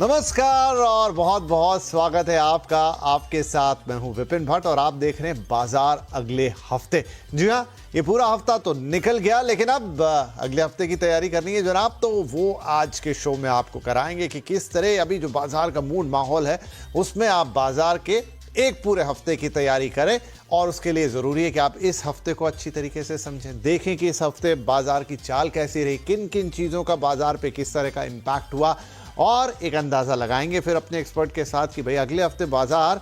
नमस्कार और बहुत बहुत स्वागत है आपका। आपके साथ मैं हूं विपिन भट्ट और आप देख रहे हैं बाजार अगले हफ्ते। जी हाँ, ये पूरा हफ्ता तो निकल गया, लेकिन अब अगले हफ्ते की तैयारी करनी है जनाब। तो वो आज के शो में आपको कराएंगे कि किस तरह अभी जो बाजार का मूड माहौल है उसमें आप बाजार के एक पूरे हफ्ते की तैयारी करें। और उसके लिए ज़रूरी है कि आप इस हफ्ते को अच्छी तरीके से समझें, देखें कि इस हफ्ते बाजार की चाल कैसी रही, किन किन चीज़ों का बाजार पे किस तरह का इम्पैक्ट हुआ, और एक अंदाज़ा लगाएंगे फिर अपने एक्सपर्ट के साथ कि भाई अगले हफ्ते बाजार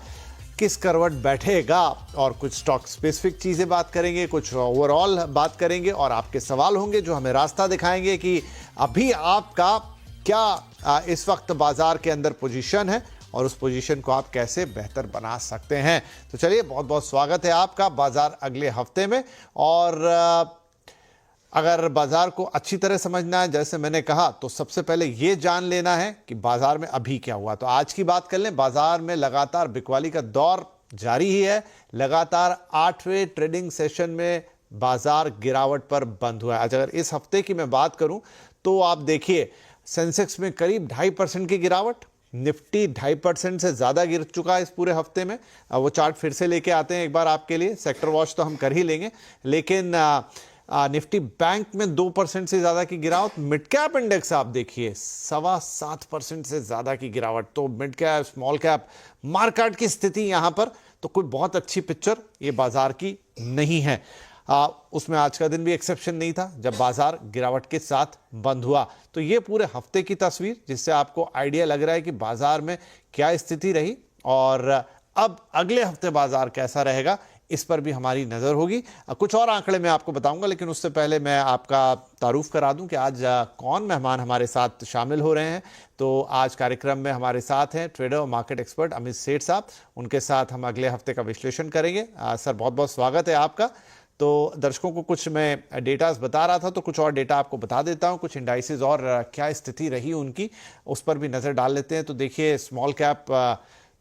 किस करवट बैठेगा। और कुछ स्टॉक स्पेसिफिक चीज़ें बात करेंगे, कुछ ओवरऑल बात करेंगे, और आपके सवाल होंगे जो हमें रास्ता दिखाएंगे कि अभी आपका क्या इस वक्त बाजार के अंदर पोजीशन है और उस पोजीशन को आप कैसे बेहतर बना सकते हैं। तो चलिए, बहुत बहुत स्वागत है आपका बाजार अगले हफ्ते में। और अगर बाजार को अच्छी तरह समझना है, जैसे मैंने कहा, तो सबसे पहले ये जान लेना है कि बाजार में अभी क्या हुआ। तो आज की बात कर लें। बाजार में लगातार बिकवाली का दौर जारी ही है। लगातार 8वें ट्रेडिंग सेशन में बाजार गिरावट पर बंद हुआ है। आज अगर इस हफ्ते की मैं बात करूं तो आप देखिए, सेंसेक्स में करीब 2.5% की गिरावट, निफ्टी 2.5% से ज़्यादा गिर चुका है इस पूरे हफ्ते में। वो चार्ट फिर से लेके आते हैं एक बार आपके लिए। सेक्टर वॉच तो हम कर ही लेंगे, लेकिन निफ्टी बैंक में 2% से ज़्यादा की गिरावट। मिड कैप इंडेक्स आप देखिए 7.25% से ज़्यादा की गिरावट। तो mid cap, small cap market की स्थिति यहाँ पर तो कोई बहुत अच्छी पिक्चर ये बाजार की नहीं है। उसमें आज का दिन भी एक्सेप्शन नहीं था जब बाजार गिरावट के साथ बंद हुआ। तो ये पूरे हफ्ते की तस्वीर, जिससे आपको आइडिया लग रहा है कि बाजार में क्या स्थिति रही और अब अगले हफ्ते बाजार कैसा रहेगा, इस पर भी हमारी नज़र होगी। कुछ और आंकड़े मैं आपको बताऊंगा, लेकिन उससे पहले मैं आपका तारुफ करा दूं कि आज कौन मेहमान हमारे साथ शामिल हो रहे हैं। तो आज कार्यक्रम में हमारे साथ हैं ट्रेडर और मार्केट एक्सपर्ट अमित सेठ साहब। उनके साथ हम अगले हफ्ते का विश्लेषण करेंगे। सर, बहुत बहुत स्वागत है आपका। तो दर्शकों को कुछ मैं डेटास बता रहा था, तो कुछ और डेटा आपको बता देता हूं, कुछ इंडाइसेस और क्या स्थिति रही उनकी, उस पर भी नज़र डाल लेते हैं। तो देखिए, स्मॉल कैप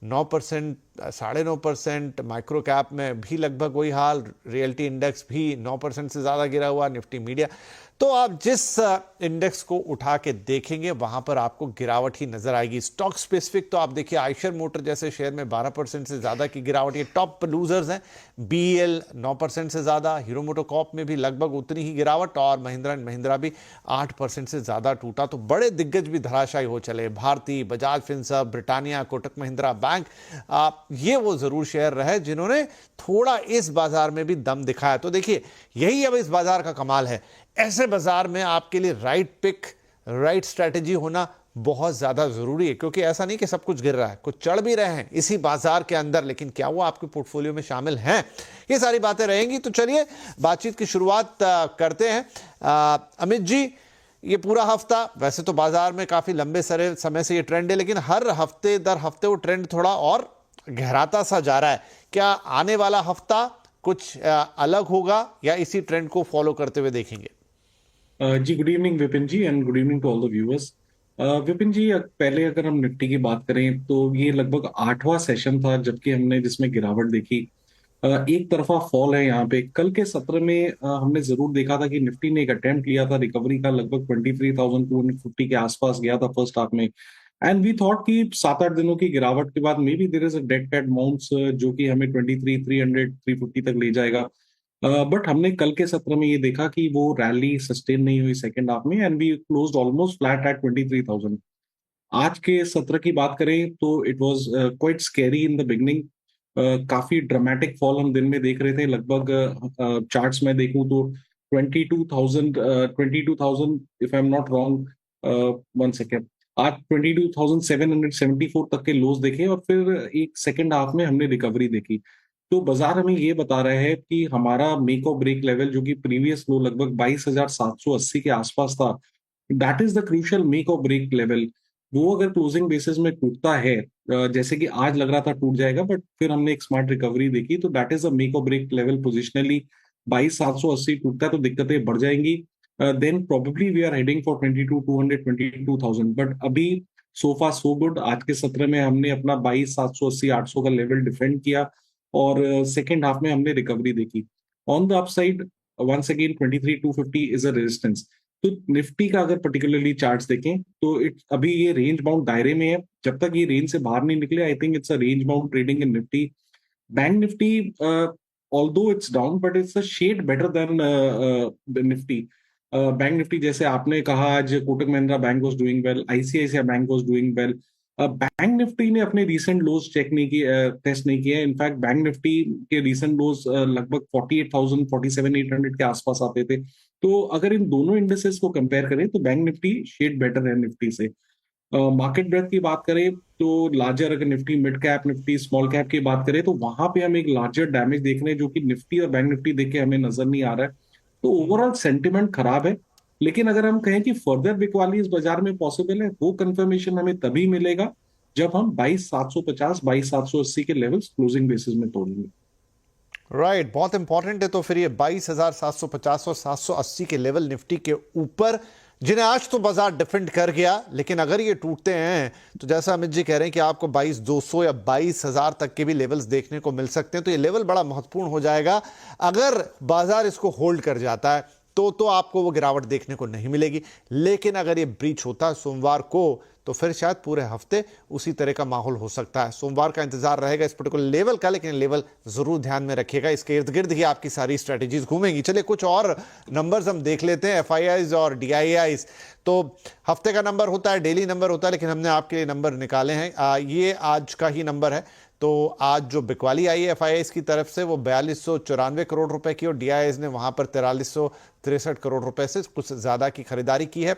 9%, 9.5%, माइक्रो कैप में भी लगभग वही हाल, रियल्टी इंडेक्स भी 9% से ज़्यादा गिरा हुआ, निफ्टी मीडिया। तो आप जिस इंडेक्स को उठा के देखेंगे वहां पर आपको गिरावट ही नजर आएगी। स्टॉक स्पेसिफिक तो आप देखिए, आयशर मोटर जैसे शेयर में 12% से ज़्यादा की गिरावट, ये टॉप लूजर्स हैं। बीएल 9% से ज़्यादा, हीरो मोटोकॉर्प में भी लगभग उतनी ही गिरावट, और महिंद्रा एंड महिंद्रा भी 8% से ज़्यादा टूटा। तो बड़े दिग्गज भी धराशायी हो चले। Bharti, Bajaj Finserv, Britannia, Kotak Mahindra bank, ये वो ज़रूर शेयर रहे जिन्होंने थोड़ा इस बाजार में भी दम दिखाया। तो देखिए, यही अब इस बाजार का कमाल है। ऐसे बाजार में आपके लिए राइट पिक, राइट स्ट्रैटेजी होना बहुत ज्यादा जरूरी है, क्योंकि ऐसा नहीं कि सब कुछ गिर रहा है, कुछ चढ़ भी रहे हैं इसी बाजार के अंदर, लेकिन क्या वो आपके पोर्टफोलियो में शामिल हैं, ये सारी बातें रहेंगी। तो चलिए बातचीत की शुरुआत करते हैं। अमित जी, ये पूरा हफ्ता वैसे तो बाजार में काफी लंबे समय से ये ट्रेंड है, लेकिन हर हफ्ते दर हफ्ते वो ट्रेंड थोड़ा और गहराता सा जा रहा है। क्या आने वाला हफ्ता कुछ अलग होगा या इसी ट्रेंड को फॉलो करते हुए देखेंगे? जी, good evening Vipin ji, and good evening to all the viewers. Vipin ji, पहले अगर हम निफ्टी की बात करें तो ये लगभग 8वां सेशन था जबकि हमने जिसमें गिरावट देखी। एक तरफा फॉल है यहाँ पे। कल के सत्र में हमने जरूर देखा था कि निफ्टी ने एक अटेम्प्ट लिया था रिकवरी का, लगभग 23,250 के आसपास गया था फर्स्ट हाफ में। एंड वी थॉट कि 7-8 दिनों की गिरावट के बाद maybe there is a dead cat mounts जो कि हमें 23,300 350 तक ले जाएगा। बट हमने कल के सत्र में ये देखा कि वो रैली सस्टेन नहीं हुई सेकेंड हाफ में, and we closed almost flat at 23,000। आज के सत्र की बात करें तो it was quite scary in the beginning. काफी ड्रामेटिक फॉल हम दिन में देख रहे थे। लगभग चार्ट्स में देखूं तो 22,000 if I am not wrong, one second, आज 22,774 तक के लोज देखे, और फिर एक सेकेंड हाफ में हमने रिकवरी देखी। तो बाजार हमें ये बता रहा है कि हमारा मेक और ब्रेक लेवल जो कि प्रीवियस लो लगभग 22,780 के आसपास था, that is the crucial make और ब्रेक लेवल। वो अगर क्लोजिंग बेसिस में टूटता है, जैसे कि आज लग रहा था टूट जाएगा, बट फिर हमने एक स्मार्ट रिकवरी देखी, तो दैट इज द मेक और ब्रेक लेवल पोजिशनली। 22,780 टूटता है तो दिक्कतें बढ़ जाएंगी। Then probably we are heading for 22,200 22,000। But अभी सो फार सो गुड। आज के सत्र में हमने अपना 22,780 800 का लेवल डिफेंड किया, और सेकेंड हाफ में हमने रिकवरी देखी। On the upside, once again 23,250 is a resistance. तो निफ्टी का अगर पर्टिकुलरली चार्ट्स देखें तो इट अभी ये रेंज बाउंड दायरे में है। जब तक ये रेंज से बाहर नहीं निकले, I think it's a range bound trading in Nifty. Bank Nifty, although it's down, but it's a shade better than Nifty. Bank Nifty, जैसे आपने कहा, आज Kotak Mahindra bank was doing well, ICICI bank was doing well. Bank Nifty ने अपने recent लोज check नहीं किए, test नहीं किए। इनफैक्ट बैंक निफ्टी के रीसेंट लोज लगभग 48,000, 47,800 के आसपास आते थे। तो अगर इन दोनों इंडेक्सेस को कंपेयर करें तो बैंक निफ्टी शेड बेटर है निफ्टी से। मार्केट ब्रेथ की बात करें तो लार्जर, अगर Nifty mid cap, Nifty small cap की बात करें तो वहां पे हम एक लार्जर डैमेज देख रहे हैं, जो कि निफ्टी और बैंक निफ्टी देख के हमें नजर नहीं आ रहा है। तो ओवरऑल सेंटिमेंट खराब है। लेकिन अगर हम कहें कि फर्दर बिकवाली इस बाजार में पॉसिबल है, वो कंफर्मेशन हमें तभी मिलेगा जब हम 22,750, 22,780 के लेवल्स क्लोजिंग बेसिस में तोड़ेंगे। राइट, बहुत इंपॉर्टेंट है। तो फिर ये 22,750 और 780 के लेवल निफ्टी के ऊपर, जिन्हें आज तो बाजार डिफेंड कर गया, लेकिन अगर ये टूटते हैं तो जैसा अमित जी कह रहे हैं कि आपको 22,200 या 22,000 तक के भी लेवल्स देखने को मिल सकते हैं। तो ये लेवल बड़ा महत्वपूर्ण हो जाएगा। अगर बाजार इसको होल्ड कर जाता है तो आपको वो गिरावट देखने को नहीं मिलेगी। लेकिन अगर ये ब्रीच होता है सोमवार को, तो फिर शायद पूरे हफ्ते उसी तरह का माहौल हो सकता है। सोमवार का इंतजार रहेगा इस पर्टिकुलर लेवल का, लेकिन लेवल जरूर ध्यान में रखिएगा। इसके इर्द गिर्द ही आपकी सारी स्ट्रेटेजीज घूमेंगी। चलिए कुछ और नंबर्स हम देख लेते हैं, एफआईआईज और डीआईआईज। तो हफ्ते का नंबर होता है, डेली नंबर होता है, लेकिन हमने आपके लिए नंबर निकाले हैं। ये आज का ही नंबर है। तो आज जो बिकवाली आई है एफआईआईज की तरफ से वो 4294 करोड़ रुपए की, और डीआईआईज ने वहां पर 4363 करोड़ रुपए से कुछ ज्यादा की खरीदारी की है।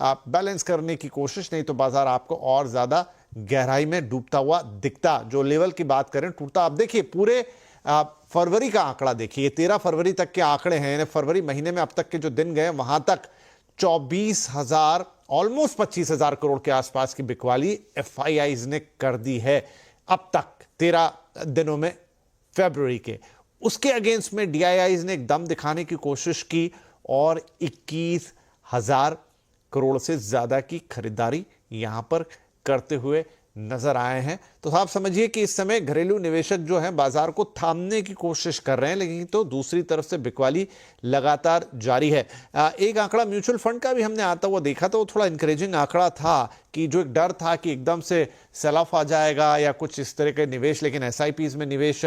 आप बैलेंस करने की कोशिश, नहीं तो बाजार आपको और ज्यादा गहराई में डूबता हुआ दिखता। जो लेवल की बात करें टूटता, आप देखिए पूरे फरवरी का आंकड़ा देखिए, 13 फरवरी तक के आंकड़े हैं। फरवरी महीने में अब तक के जो दिन गए वहां तक 24,000, ऑलमोस्ट 25,000 करोड़ के आसपास की बिकवाली एफआईआईज ने कर दी है अब तक 13 दिनों में, फरवरी के। उसके अगेंस्ट में डीआईआईज ने एक दम दिखाने की कोशिश की और 21,000 करोड़ से ज्यादा की खरीदारी यहां पर करते हुए नजर आए हैं। तो आप समझिए कि इस समय घरेलू निवेशक जो है बाजार को थामने की कोशिश कर रहे हैं, लेकिन तो दूसरी तरफ से बिकवाली लगातार जारी है। एक आंकड़ा म्यूचुअल फंड का भी हमने आता हुआ देखा, तो वो थोड़ा इंकरेजिंग आंकड़ा था कि जो एक डर था कि एकदम से सेल ऑफ आ जाएगा या कुछ इस तरह के निवेश, लेकिन एसआईपीज में निवेश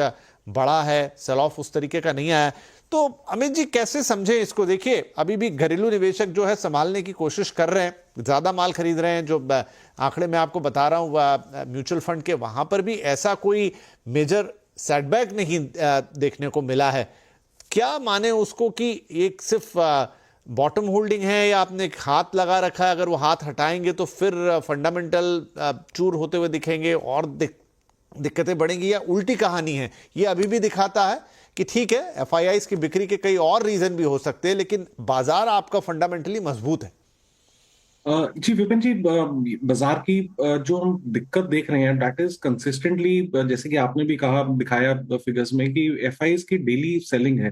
बड़ा है, सेल ऑफ उस तरीके का नहीं आया। तो अमित जी कैसे समझे इसको? देखिए अभी भी घरेलू निवेशक जो है संभालने की कोशिश कर रहे हैं, ज्यादा माल खरीद रहे हैं। जो आंकड़े मैं आपको बता रहा हूं म्यूचुअल फंड के, वहां पर भी ऐसा कोई मेजर सेटबैक नहीं देखने को मिला है। क्या माने उसको कि एक सिर्फ बॉटम होल्डिंग है, या आपने एक हाथ लगा रखा है, अगर वो हाथ हटाएंगे तो फिर फंडामेंटल चूर होते हुए दिखेंगे और दिक्कतें बढ़ेंगी, या उल्टी कहानी है? ये अभी भी दिखाता है कि ठीक है एफआईआईज की बिक्री के कई और रीजन भी हो सकते हैं, लेकिन बाजार आपका फंडामेंटली मजबूत है। जी विपिन जी, बाजार की जो हम दिक्कत देख रहे हैं दैट इज कंसिस्टेंटली, जैसे कि आपने भी कहा, दिखाया फिगर्स में, कि एफआईआईज की डेली सेलिंग है।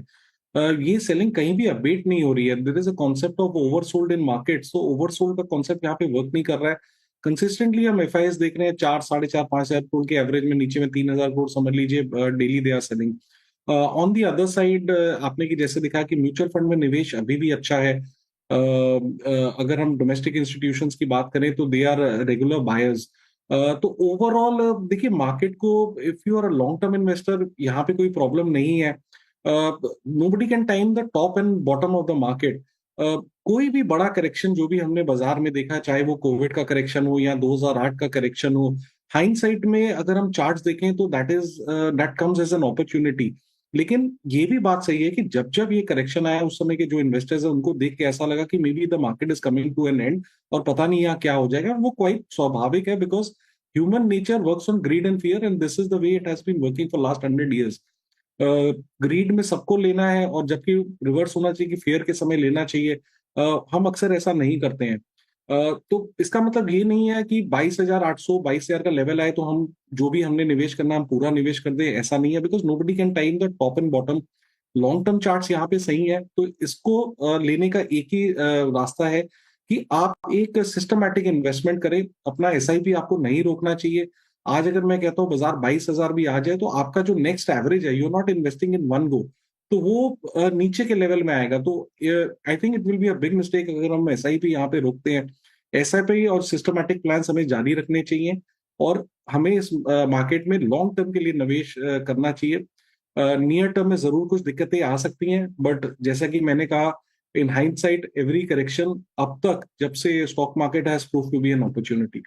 ये सेलिंग कहीं भी अपडेट नहीं हो रही है। There is a concept of oversold in market, so oversold का कॉन्सेप्ट यहाँ पे वर्क नहीं कर रहा है। कंसिस्टेंटली हम एफआईआईज देख रहे हैं 4, 4.5, 5,000 करोड़ के एवरेज में, नीचे में 3,000 करोड़ समझ लीजिए daily they are selling. On the other side, आपने कि जैसे दिखा कि म्यूचुअल फंड में निवेश अभी भी अच्छा है। अगर हम डोमेस्टिक इंस्टीट्यूशंस की बात करें तो दे आर रेगुलर बायर्स। तो ओवरऑल देखिए मार्केट को, if you are a long term investor, यहाँ पे कोई प्रॉब्लम नहीं है। Nobody can time the top and bottom of the market. कोई भी बड़ा करेक्शन जो भी हमने बाजार में देखा, चाहे वो कोविड का करेक्शन हो या 2008 का करेक्शन हो, हाइंडसाइट में अगर हम चार्ट्स देखें तो that comes as an opportunity. लेकिन ये भी बात सही है कि जब जब ये करेक्शन आया, उस समय के जो इन्वेस्टर्स है उनको देख के ऐसा लगा कि maybe the market is coming to an end, और पता नहीं यहाँ क्या हो जाएगा। वो क्वाइट स्वाभाविक है, because human nature works on greed and fear, and this is the way it has been working for last 100 years। Greed में सबको लेना है, और जबकि रिवर्स होना चाहिए कि फेयर के समय लेना चाहिए। हम अक्सर ऐसा नहीं करते हैं। तो इसका मतलब ये नहीं है कि 22,800, 22,000 का लेवल आए तो हम जो भी हमने निवेश करना हम पूरा निवेश कर दे, ऐसा नहीं है। Because nobody can time the top and bottom. Long term charts यहाँ पे सही है, तो इसको लेने का एक ही रास्ता है कि आप एक सिस्टमैटिक इन्वेस्टमेंट करें। अपना एसआईपी आपको नहीं रोकना चाहिए। आज अगर मैं कहता हूँ बाजार 22,000 भी आ जाए, तो आपका जो नेक्स्ट एवरेज है, you are not investing in one go. तो वो नीचे के लेवल में आएगा। तो I think it will be a big mistake अगर हम एसआईपी यहाँ पे रोकते हैं। एसआईपी और सिस्टमैटिक प्लान्स हमें जारी रखने चाहिए, और हमें इस मार्केट में लॉन्ग टर्म के लिए निवेश करना चाहिए। नियर टर्म में जरूर कुछ दिक्कतें आ सकती हैं, बट जैसा कि मैंने कहा, इन हाइंडसाइट एवरी करेक्शन अब तक जब से stock market has prove to be an opportunity.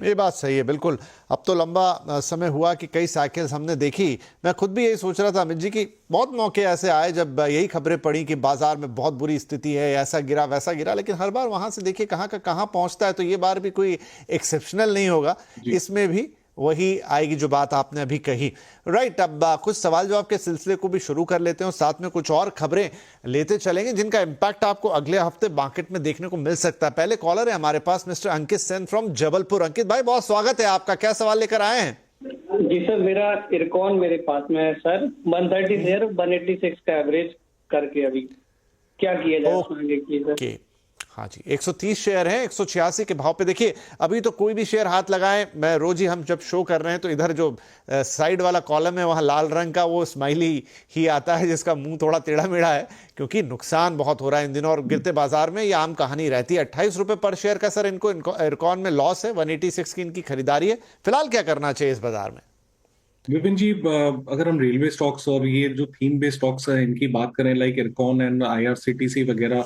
ये बात सही है बिल्कुल। अब तो लंबा समय हुआ कि कई साइकिल्स हमने देखी। मैं खुद भी यही सोच रहा था अमित जी की बहुत मौके ऐसे आए जब यही खबरें पड़ी कि बाजार में बहुत बुरी स्थिति है, ऐसा गिरा वैसा गिरा, लेकिन हर बार वहां से देखिए कहाँ का कहाँ पहुंचता है। तो ये बार भी कोई एक्सेप्शनल नहीं होगा, जी। इसमें भी वही आएगी जो बात आपने अभी कही। राइट, अब कुछ सवाल जवाब के सिलसिले को भी शुरू कर लेते हैं और साथ में कुछ और खबरें लेते चलेंगे जिनका इंपैक्ट आपको अगले हफ्ते मार्केट में देखने को मिल सकता है। पहले कॉलर है हमारे पास मिस्टर अंकित सेन फ्रॉम जबलपुर। अंकित भाई बहुत स्वागत है आपका, क्या सवाल लेकर आए हैं? जी सर, मेरा इरकॉन मेरे पास में है सर, 130 शेयर 186 का एवरेज करके अभी क्या किया जाए उसमें आगे की सर? ओके, हाँ जी, 130 शेयर हैं 186 के भाव पे। देखिए अभी तो कोई भी शेयर हाथ लगाए, मैं रोज ही हम जब शो कर रहे हैं तो इधर जो साइड वाला कॉलम है वहां लाल रंग का वो स्माइली ही आता है जिसका मुंह थोड़ा टेढ़ा मेढ़ा है, क्योंकि नुकसान बहुत हो रहा है इन दिनों और गिरते बाजार में ये आम कहानी रहती है। 28 रुपए पर शेयर का सर इनको इरकॉन में लॉस है, 186 की इनकी खरीदारी है। फिलहाल क्या करना चाहिए इस बाजार में? विपिन जी, अगर हम रेलवे स्टॉक्स और ये जो थीम बेस्ड स्टॉक्स हैं इनकी बात करें, लाइक इरकॉन एंड आईआरसीटीसी वगैरह,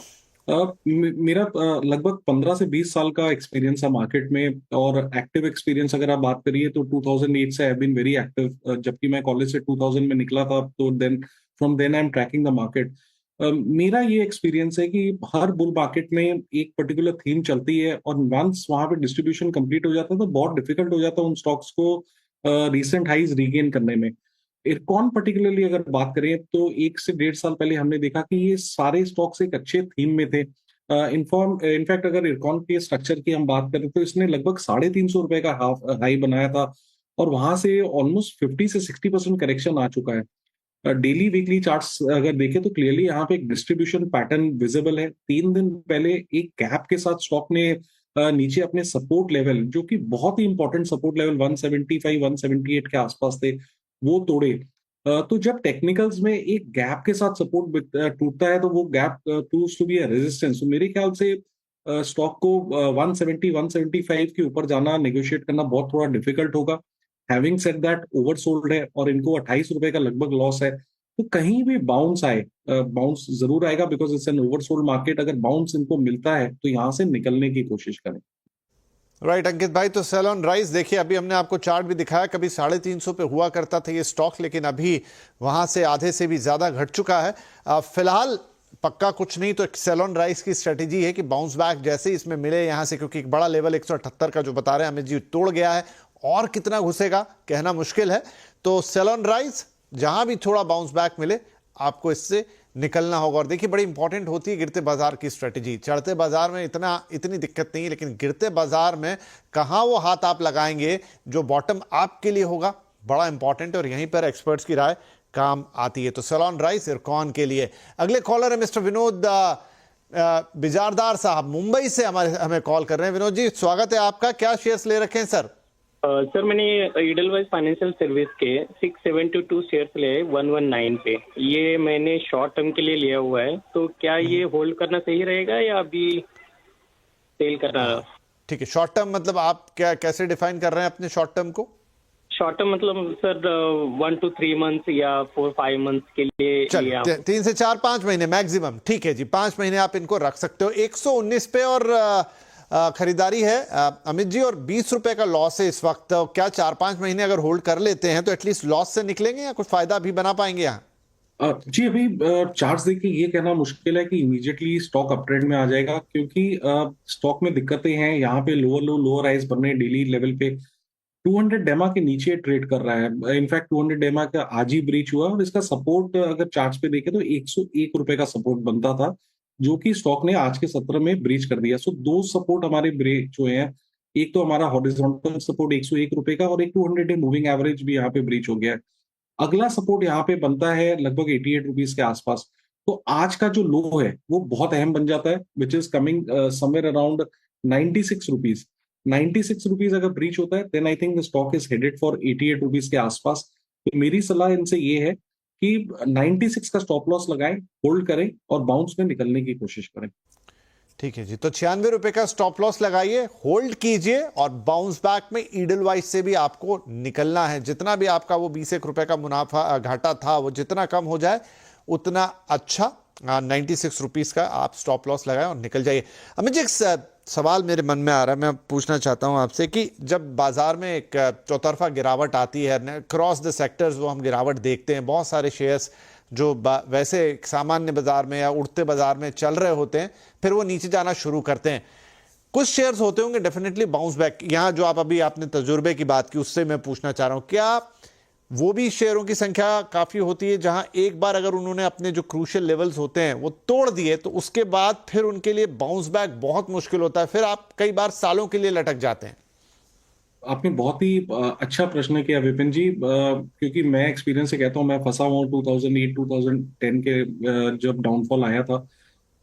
मेरा लगभग 15 से 20 साल का एक्सपीरियंस है मार्केट में। और एक्टिव एक्सपीरियंस अगर आप बात करिए तो 2008 से आई बीन वेरी एक्टिव। जबकि मैं कॉलेज से 2000 में निकला था, तो then from then I am tracking the market. मेरा ये एक्सपीरियंस है कि हर बुल मार्केट में एक पर्टिकुलर थीम चलती है, और वंस वहां पे डिस्ट्रीब्यूशन कंप्लीट हो जाता है तो बहुत डिफिकल्ट हो जाता है उन स्टॉक्स को रिसेंट हाइज रीगेन करने में। इरकॉन पर्टिकुलरली अगर बात करें तो 1 से 1.5 साल पहले हमने देखा कि ये सारे स्टॉक्स एक अच्छे थीम में थे। इनफैक्ट अगर इरकॉन के स्ट्रक्चर की हम बात करें तो इसने लगभग ₹350 का हाफ हाई बनाया था, और वहां से ऑलमोस्ट 50 से 60% करेक्शन आ चुका है। डेली वीकली चार्ट्स अगर देखें तो क्लियरली यहाँ पे एक डिस्ट्रीब्यूशन पैटर्न विजिबल है। 3 दिन पहले एक गैप के साथ स्टॉक ने नीचे अपने सपोर्ट लेवल, जो कि बहुत ही इंपॉर्टेंट सपोर्ट लेवल 175 178 के आसपास थे, वो तोड़े। तो जब टेक्निकल्स में एक गैप के साथ सपोर्ट टूटता है तो वो gap proves to be a resistance. तो मेरे ख्याल से स्टॉक को 170 175 के ऊपर जाना, नेगोशिएट करना बहुत थोड़ा डिफिकल्ट होगा। हैविंग सेड दैट, ओवरसोल्ड है और इनको ₹28 का लगभग लॉस है। तो कहीं भी बाउंस आए, बाउंस जरूर आएगा because it's an oversold market. अगर बाउंस इनको मिलता है तो यहाँ से निकलने की कोशिश करें। राइट अंकित भाई, तो सेल ऑन राइस देखिए अभी हमने आपको चार्ट भी दिखाया, कभी 350 पे हुआ करता था ये स्टॉक, लेकिन अभी वहां से आधे से भी ज्यादा घट चुका है। फिलहाल पक्का कुछ नहीं, तो सेल ऑन राइस की स्ट्रेटेजी है कि बाउंस बैक जैसे ही इसमें मिले यहां से, क्योंकि एक बड़ा लेवल 178 का जो बता रहे हैं अमित जी तोड़ गया है, और कितना घुसेगा कहना मुश्किल है। तो सेल ऑन राइस जहां भी थोड़ा बाउंस बैक मिले आपको इससे निकलना होगा। और देखिए बड़ी इंपॉर्टेंट होती है गिरते बाजार की स्ट्रेटेजी। चढ़ते बाजार में इतनी दिक्कत नहीं है, लेकिन गिरते बाजार में कहां वो हाथ आप लगाएंगे जो बॉटम आपके लिए होगा, बड़ा इंपॉर्टेंट है, और यहीं पर एक्सपर्ट्स की राय काम आती है। तो सेलॉन राइस इरकॉन के लिए। अगले कॉलर है मिस्टर विनोद बिजारदार साहब, मुंबई से हमें कॉल कर रहे हैं। विनोद जी स्वागत है आपका, क्या शेयर्स ले रखे हैं सर? सर मैंने ईडलवाइज फाइनेंशियल सर्विस के 672 शेयर्स लिए 119 पे। ये मैंने शॉर्ट टर्म के लिए लिया हुआ है, तो क्या ये होल्ड करना सही रहेगा या अभी सेल करना? ठीक है, शॉर्ट टर्म मतलब आप क्या कैसे डिफाइन कर रहे हैं अपने शॉर्ट टर्म को? शॉर्ट टर्म मतलब सर 1 to 3 मंथ्स या 4-5 मंथ्स के लिए चलिए 3 से 4-5 महीने मैक्सिमम, ठीक है जी, 5 महीने आप इनको रख सकते हो। 119 पे और खरीदारी है अमित जी, और ₹20 का लॉस है इस वक्त। तो क्या 4-5 महीने अगर होल्ड कर लेते हैं तो एटलीस्ट लॉस से निकलेंगे या कुछ फायदा भी बना पाएंगे यहाँ? जी, अभी चार्ट्स देख के ये कहना मुश्किल है कि इमीडिएटली स्टॉक अप ट्रेंड में आ जाएगा, क्योंकि स्टॉक में दिक्कतें हैं। यहाँ पे लोअर लो लोअर हाइज बन रहे हैं डेली लेवल पे। 200 डेमा के नीचे ट्रेड कर रहा है। इनफैक्ट 200 डेमा का आज ही ब्रीच हुआ, और इसका सपोर्ट अगर चार्ट्स पे देखें तो ₹101 का सपोर्ट बनता था, जो कि स्टॉक ने आज के सत्र में ब्रीच कर दिया। सो दो सपोर्ट हमारे ब्रेक हुए हैं। एक तो हमारा हॉरिजॉन्टल सपोर्ट ₹101 का, और एक 200 डे मूविंग एवरेज भी यहाँ पे ब्रीच हो गया है। अगला सपोर्ट यहाँ पे बनता है लगभग ₹88 के आसपास। तो आज का जो लो है वो बहुत अहम बन जाता है, which is coming somewhere around ₹96। ₹96 अगर ब्रीच होता है then I think the stock is headed for ₹88 के आसपास। तो मेरी सलाह इनसे ये है कि 96 का स्टॉप लॉस लगाएं, होल्ड करें और बाउंस में निकलने की कोशिश करें। ठीक है जी, तो 96 रुपए का स्टॉप लॉस लगाइए, होल्ड कीजिए और बाउंस बैक में ईडल वाइज से भी आपको निकलना है। जितना भी आपका वो 20 रुपए का मुनाफा घाटा था वो जितना कम हो जाए उतना अच्छा। 96 रुपीज का आप स्टॉप लॉस लगाएं और निकल जाइए। अमित जी, एक सवाल मेरे मन में आ रहा है, मैं पूछना चाहता हूं आपसे कि जब बाजार में एक चौतरफा गिरावट आती है, क्रॉस द सेक्टर्स वो हम गिरावट देखते हैं, बहुत सारे शेयर्स जो वैसे सामान्य बाजार में या उठते बाजार में चल रहे होते हैं फिर वो नीचे जाना शुरू करते हैं। कुछ शेयर्स होते होंगे डेफिनेटली बाउंस बैक। यहां जो आपने तजुर्बे की बात की उससे मैं पूछना चाह रहा हूं, क्या वो भी शेयरों की संख्या काफी होती है जहां एक बार अगर उन्होंने अपने जो क्रूशियल लेवल्स होते हैं वो तोड़ दिए तो उसके बाद फिर उनके लिए बाउंस बैक बहुत मुश्किल होता है, फिर आप कई बार सालों के लिए लटक जाते हैं? आपने बहुत ही अच्छा प्रश्न किया विपिन जी, क्योंकि मैं एक्सपीरियंस से कहता हूँ, मैं फंसा हुआ 2008 2010 के जब डाउनफॉल आया था।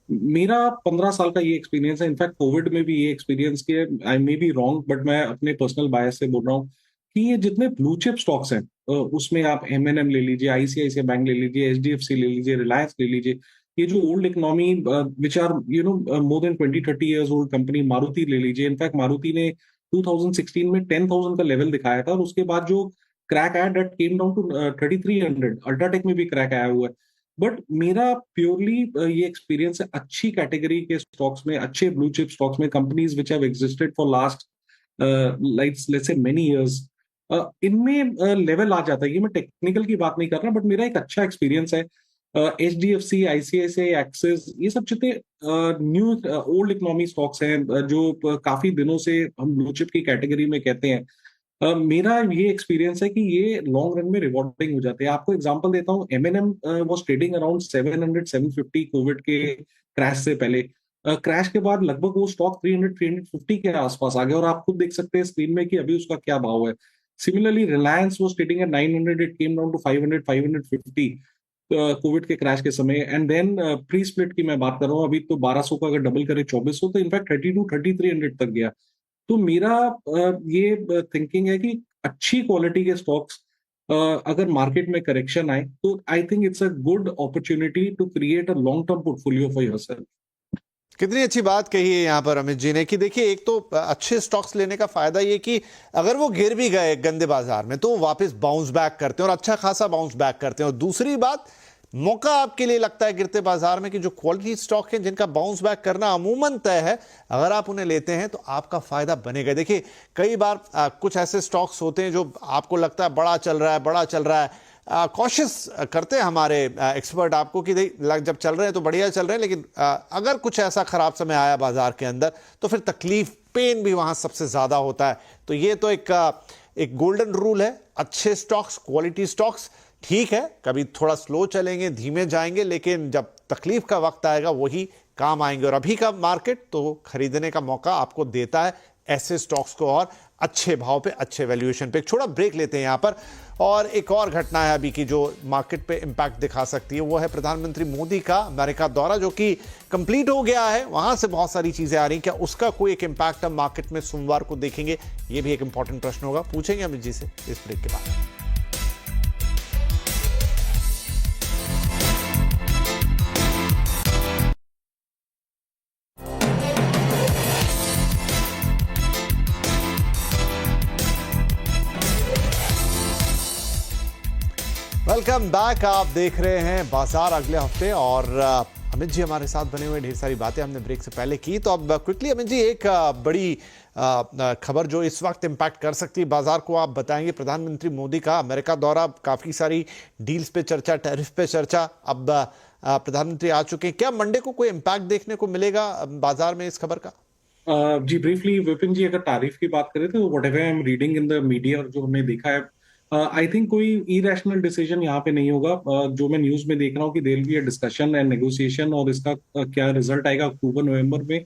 मेरा 15 साल का ये एक्सपीरियंस है। इनफैक्ट कोविड में भी ये एक्सपीरियंस किया। आई मे बी रॉन्ग बट मैं अपने पर्सनल बायस से बोल रहा हूँ कि ये जितने ब्लू चिप स्टॉक्स हैं, उसमें आप एमएनएम ले लीजिए, आईसीआईसीआई बैंक ले लीजिए, एचडीएफसी ले लीजिए, रिलायंस ले लीजिए, ये जो old economy which are more than 20-30 years old company, Maruti ले लीजिए। इनफैक्ट मारुति ने 2016 में 10,000 का लेवल दिखाया था और उसके बाद जो क्रैक आया that came down to 3300। UltraTech में भी क्रैक आया हुआ है। बट मेरा प्योरली ये एक्सपीरियंस है अच्छी कैटेगरी के स्टॉक्स में, अच्छे ब्लू चिप स्टॉक्स में, companies which have existed for last let's say many years, इनमें लेवल आ जाता है। ये मैं टेक्निकल की बात नहीं कर रहा बट मेरा एक अच्छा एक्सपीरियंस है। एचडीएफसी, आईसीआईसीआई, एक्सिस, ये सब जितने न्यू ओल्ड इकोनॉमी स्टॉक्स हैं जो काफी दिनों से हम ब्लू चिप की कैटेगरी में कहते हैं, मेरा ये एक्सपीरियंस है कि ये लॉन्ग रन में रिवॉर्डिंग हो जाते हैं। आपको एग्जांपल देता हूँ, M N M was trading around 700-750 Covid के क्रैश से पहले। क्रैश के बाद लगभग वो स्टॉक 300-350 के आसपास आ गया और आप खुद देख सकते हैं स्क्रीन में कि अभी उसका क्या भाव है। Similarly Reliance was trading at 900, it came down to 500-550 Covid के क्रैश के समय। एंड देन प्री स्प्लिट की मैं बात कर रहा हूँ, अभी तो 1200 का अगर डबल करे 2400, तो इनफैक्ट 32-3300 तक गया। तो मेरा ये थिंकिंग है कि अच्छी क्वालिटी के स्टॉक्स अगर मार्केट में करेक्शन आए तो I think it's a good opportunity to create a long term portfolio for yourself. कितनी अच्छी बात कही है यहाँ पर अमित जी ने कि देखिए, एक तो अच्छे स्टॉक्स लेने का फायदा ये कि अगर वो गिर भी गए गंदे बाजार में तो वो वापस बाउंस बैक करते हैं और अच्छा खासा बाउंस बैक करते हैं। और दूसरी बात, मौका आपके लिए लगता है गिरते बाजार में कि जो क्वालिटी स्टॉक हैं जिनका बाउंस बैक करना अमूमन तय है, अगर आप उन्हें लेते हैं तो आपका फायदा बनेगा। देखिए, कई बार कुछ ऐसे स्टॉक्स होते हैं जो आपको लगता है बड़ा चल रहा है, कॉशियस करते हैं हमारे एक्सपर्ट आपको कि जब चल रहे हैं तो बढ़िया चल रहे हैं, लेकिन अगर कुछ ऐसा खराब समय आया बाजार के अंदर तो फिर तकलीफ, पेन भी वहां सबसे ज्यादा होता है। तो ये तो एक गोल्डन रूल है, अच्छे स्टॉक्स, क्वालिटी स्टॉक्स ठीक है, कभी थोड़ा स्लो चलेंगे, धीमे जाएंगे, लेकिन जब तकलीफ का वक्त आएगा वही काम आएंगे। और अभी का मार्केट तो खरीदने का मौका आपको देता है ऐसे स्टॉक्स को और अच्छे भाव पे, अच्छे वैल्यूएशन पे। एक छोटा ब्रेक लेते हैं यहां पर, और एक और घटना है अभी की जो मार्केट पे इंपैक्ट दिखा सकती है, वो है प्रधानमंत्री मोदी का अमेरिका दौरा जो कि कंप्लीट हो गया है। वहां से बहुत सारी चीजें आ रही हैं, क्या उसका कोई एक इंपैक्ट हम मार्केट में सोमवार को देखेंगे? ये भी एक इंपॉर्टेंट प्रश्न होगा, पूछेंगे अमित जी से इस ब्रेक के बाद। वेलकम बैक, आप देख रहे हैं बाजार अगले हफ्ते और अमित जी हमारे साथ बने हुए। ढेर सारी बातें हमने ब्रेक से पहले की, तो अब क्विकली अमित जी एक बड़ी खबर जो इस वक्त इंपैक्ट कर सकती है बाजार को आप बताएंगे। प्रधानमंत्री मोदी का अमेरिका दौरा, काफी सारी डील्स पे चर्चा, टैरिफ पे चर्चा, अब प्रधानमंत्री आ चुके हैं, क्या मंडे को कोई इंपैक्ट देखने को मिलेगा बाजार में इस खबर का? जी ब्रीफली विपिन जी, अगर तारीफ की बात करें तो whatever I am reading in the media और जो हमने देखा है, आई थिंक कोई इरेशनल डिसीजन यहाँ पे नहीं होगा। जो मैं न्यूज में देख रहा हूँ कि there will be a discussion and negotiation, और इसका क्या रिजल्ट आएगा अक्टूबर नवंबर में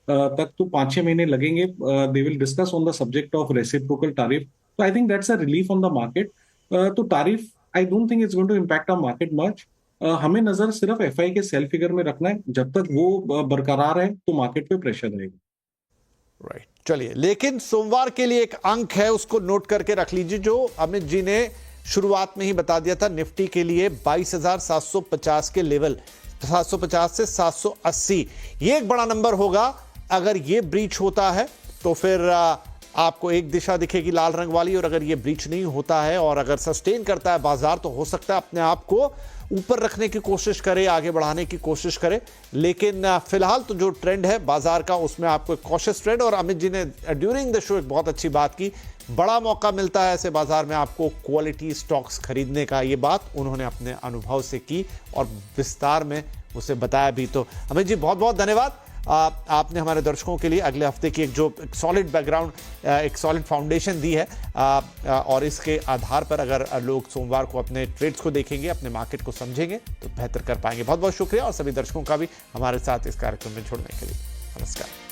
तक, तो 5-6 महीने लगेंगे। They will discuss on the subject of reciprocal tariff, तो I think that's a relief on the market. तो tariff I don't think it's going to impact our market much. हमें नजर सिर्फ एफआई के सेल फिगर में रखना है, जब तक वो बरकरार है तो मार्केट पे प्रेशर रहेगा। राइट, चलिए, लेकिन सोमवार के लिए एक अंक है, उसको नोट करके रख लीजिए, जो अमित जी ने शुरुआत में ही बता दिया था, निफ्टी के लिए 22,750 के लेवल, 750 से 780 ये एक बड़ा नंबर होगा। अगर ये ब्रीच होता है तो फिर आपको एक दिशा दिखेगी लाल रंग वाली, और अगर ये ब्रीच नहीं होता है और अगर सस्टेन करता है बाजार तो हो सकता है अपने आप को ऊपर रखने की कोशिश करे, आगे बढ़ाने की कोशिश करे। लेकिन फिलहाल तो जो ट्रेंड है बाजार का उसमें आपको एक कॉशियस ट्रेंड, और अमित जी ने ड्यूरिंग द शो एक बहुत अच्छी बात की, बड़ा मौका मिलता है ऐसे बाजार में आपको क्वालिटी स्टॉक्स खरीदने का। ये बात उन्होंने अपने अनुभव से की और विस्तार में उसे बताया भी। तो अमित जी बहुत बहुत धन्यवाद। आपने हमारे दर्शकों के लिए अगले हफ्ते की एक सॉलिड बैकग्राउंड, एक सॉलिड फाउंडेशन दी है, और इसके आधार पर अगर लोग सोमवार को अपने ट्रेड्स को देखेंगे, अपने मार्केट को समझेंगे तो बेहतर कर पाएंगे। बहुत बहुत शुक्रिया, और सभी दर्शकों का भी हमारे साथ इस कार्यक्रम में जुड़ने के लिए। नमस्कार।